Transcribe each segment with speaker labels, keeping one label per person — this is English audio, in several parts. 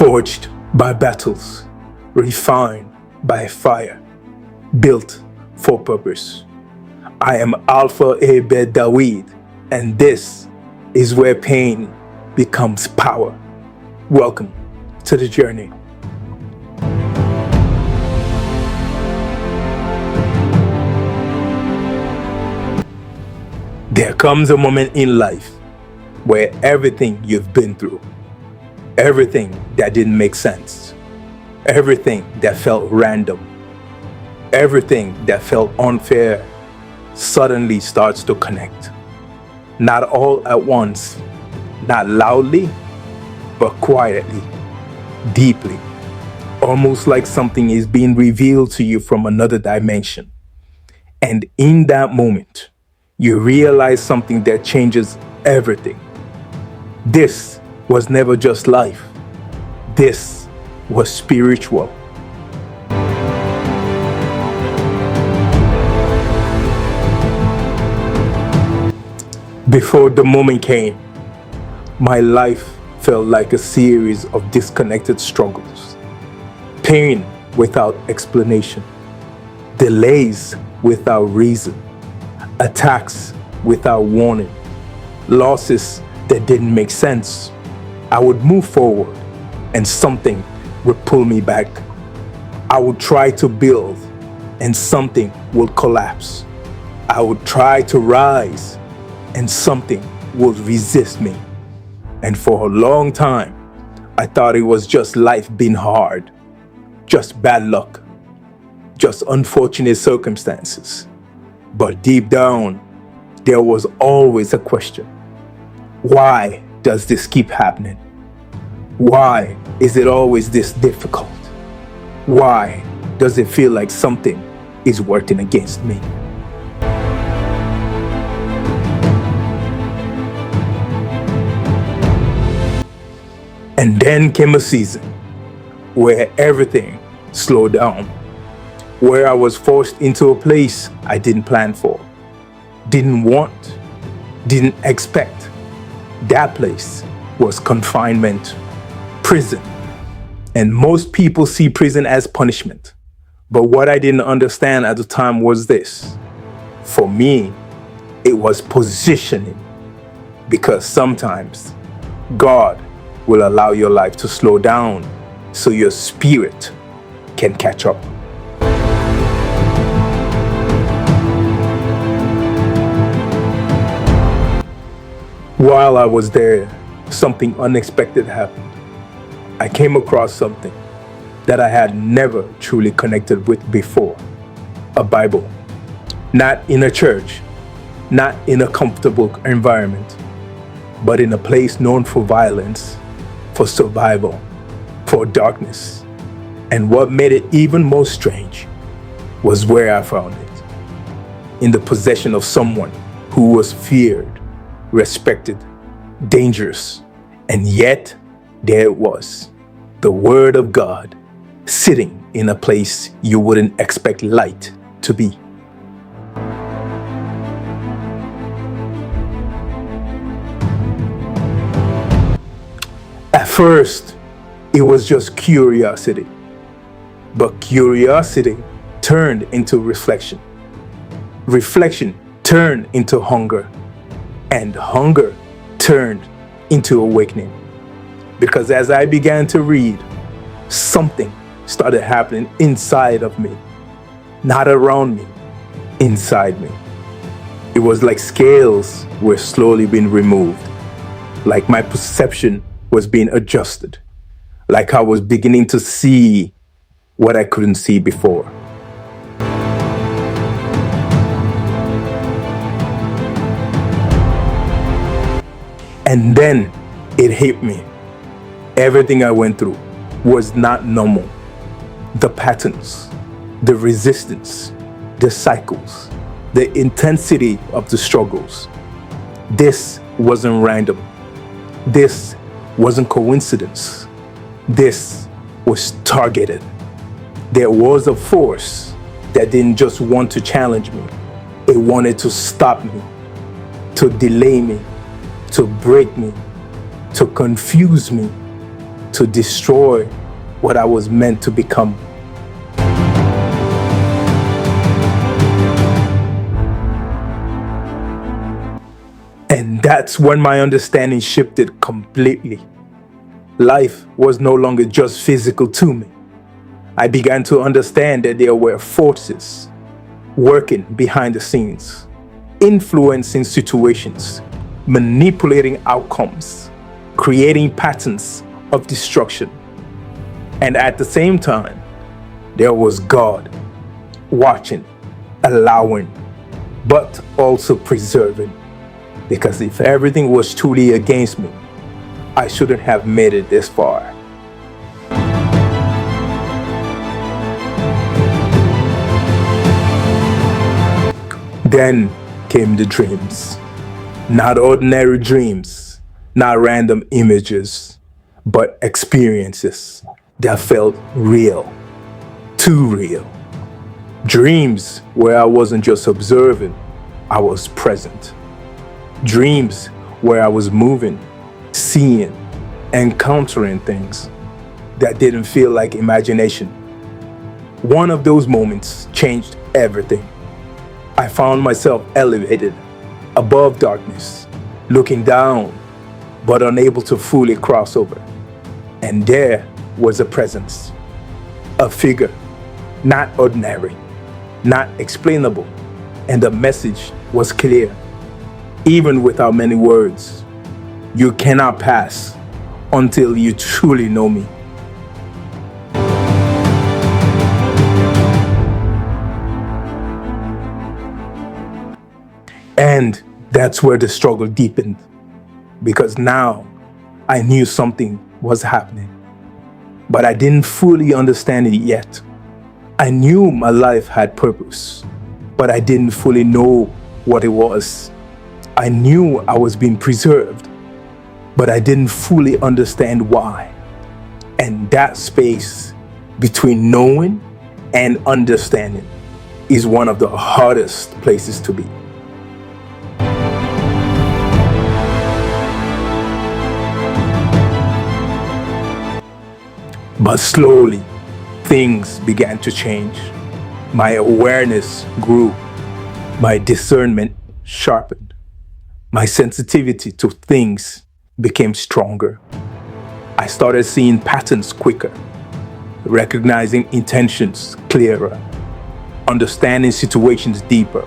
Speaker 1: Forged by battles, refined by fire, built for purpose. I am Alpha BET-DAWID, and this is where pain becomes power. Welcome to the journey. There comes a moment in life where everything you've been through, everything that didn't make sense, everything that felt random, everything that felt unfair suddenly starts to connect. Not all at once, not loudly, but quietly, deeply, almost like something is being revealed to you from another dimension. And in that moment, you realize something that changes everything. This was never just life. This was spiritual. Before the moment came, my life felt like a series of disconnected struggles. Pain without explanation, delays without reason, attacks without warning, losses that didn't make sense. I would move forward and something would pull me back. I would try to build and something would collapse. I would try to rise and something would resist me. And for a long time, I thought it was just life being hard, just bad luck, just unfortunate circumstances. But deep down, there was always a question. Why does this keep happening? Why is it always this difficult? Why does it feel like something is working against me? And then came a season where everything slowed down, where I was forced into a place I didn't plan for, didn't want, didn't expect. That place was confinement, prison. And most people see prison as punishment. But what I didn't understand at the time was this. For me, it was positioning. Because sometimes God will allow your life to slow down so your spirit can catch up. While I was there, something unexpected happened. I came across something that I had never truly connected with before. A Bible. Not in a church, not in a comfortable environment, but in a place known for violence, for survival, for darkness. And what made it even more strange was where I found it. In the possession of someone who was feared, respected, dangerous, and yet there it was, the Word of God, sitting in a place you wouldn't expect light to be. At first, it was just curiosity, but curiosity turned into reflection. Reflection turned into hunger. And hunger turned into awakening. Because as I began to read, something started happening inside of me. Not around me, inside me. It was like scales were slowly being removed. Like my perception was being adjusted. Like I was beginning to see what I couldn't see before. And then it hit me. Everything I went through was not normal. The patterns, the resistance, the cycles, the intensity of the struggles. This wasn't random. This wasn't coincidence. This was targeted. There was a force that didn't just want to challenge me. It wanted to stop me, to delay me, to break me, to confuse me, to destroy what I was meant to become. And that's when my understanding shifted completely. Life was no longer just physical to me. I began to understand that there were forces working behind the scenes, influencing situations, manipulating outcomes, creating patterns of destruction. And at the same time, there was God watching, allowing, but also preserving. Because if everything was truly against me, I shouldn't have made it this far. Then came the dreams. Not ordinary dreams, not random images, but experiences that felt real, too real. Dreams where I wasn't just observing, I was present. Dreams where I was moving, seeing, encountering things that didn't feel like imagination. One of those moments changed everything. I found myself elevated above darkness, looking down, but unable to fully cross over. And there was a presence, a figure, not ordinary, not explainable, and the message was clear. Even without many words, you cannot pass until you truly know me. And that's where the struggle deepened, because now I knew something was happening, but I didn't fully understand it yet. I knew my life had purpose, but I didn't fully know what it was. I knew I was being preserved, but I didn't fully understand why. And that space between knowing and understanding is one of the hardest places to be. But slowly, things began to change. My awareness grew. My discernment sharpened. My sensitivity to things became stronger. I started seeing patterns quicker, recognizing intentions clearer, understanding situations deeper.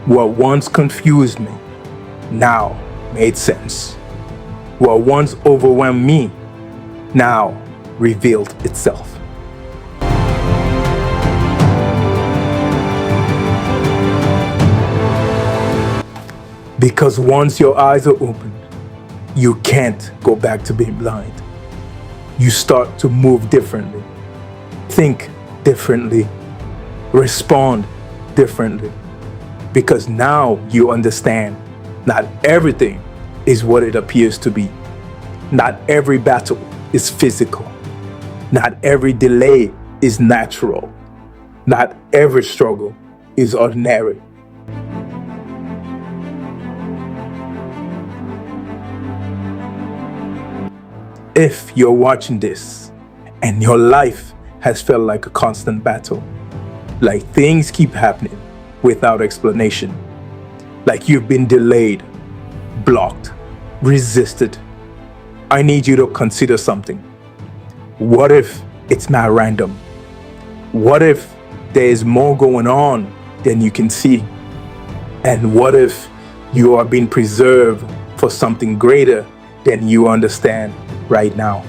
Speaker 1: What once confused me now made sense. What once overwhelmed me now revealed itself. Because once your eyes are opened, you can't go back to being blind. You start to move differently, think differently, respond differently. Because now you understand not everything is what it appears to be. Not every battle is physical. Not every delay is natural. Not every struggle is ordinary. If you're watching this and your life has felt like a constant battle, like things keep happening without explanation, like you've been delayed, blocked, resisted, I need you to consider something. What if it's not random? What if there is more going on than you can see? And what if you are being preserved for something greater than you understand right now?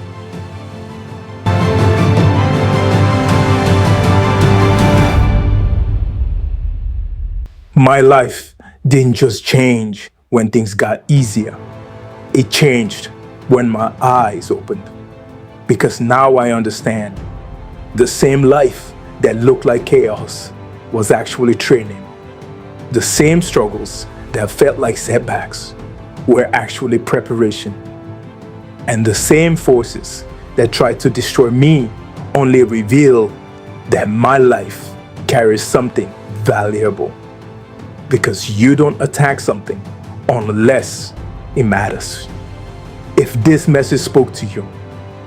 Speaker 1: My life didn't just change when things got easier. It changed when my eyes opened. Because now I understand the same life that looked like chaos was actually training. The same struggles that felt like setbacks were actually preparation. And the same forces that tried to destroy me only reveal that my life carries something valuable. Because you don't attack something unless it matters. If this message spoke to you,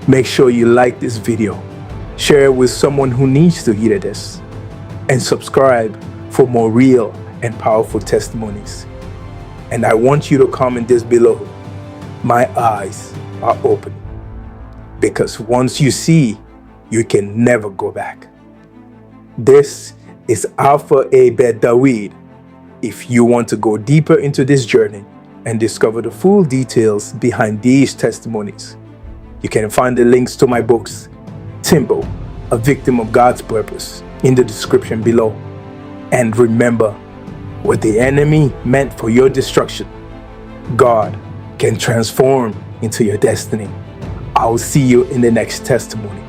Speaker 1: Make sure you like this video, share it with someone who needs to hear this, and subscribe for more real and powerful testimonies. And I want you to comment this below. My eyes are open. Because once you see, you can never go back. This is Alpha A BET-DAWID. If you want to go deeper into this journey and discover the full details behind these testimonies, you can find the links to my books, Timbo, A Victim of God's Purpose, in the description below. And remember, what the enemy meant for your destruction, God can transform into your destiny. I'll see you in the next testimony.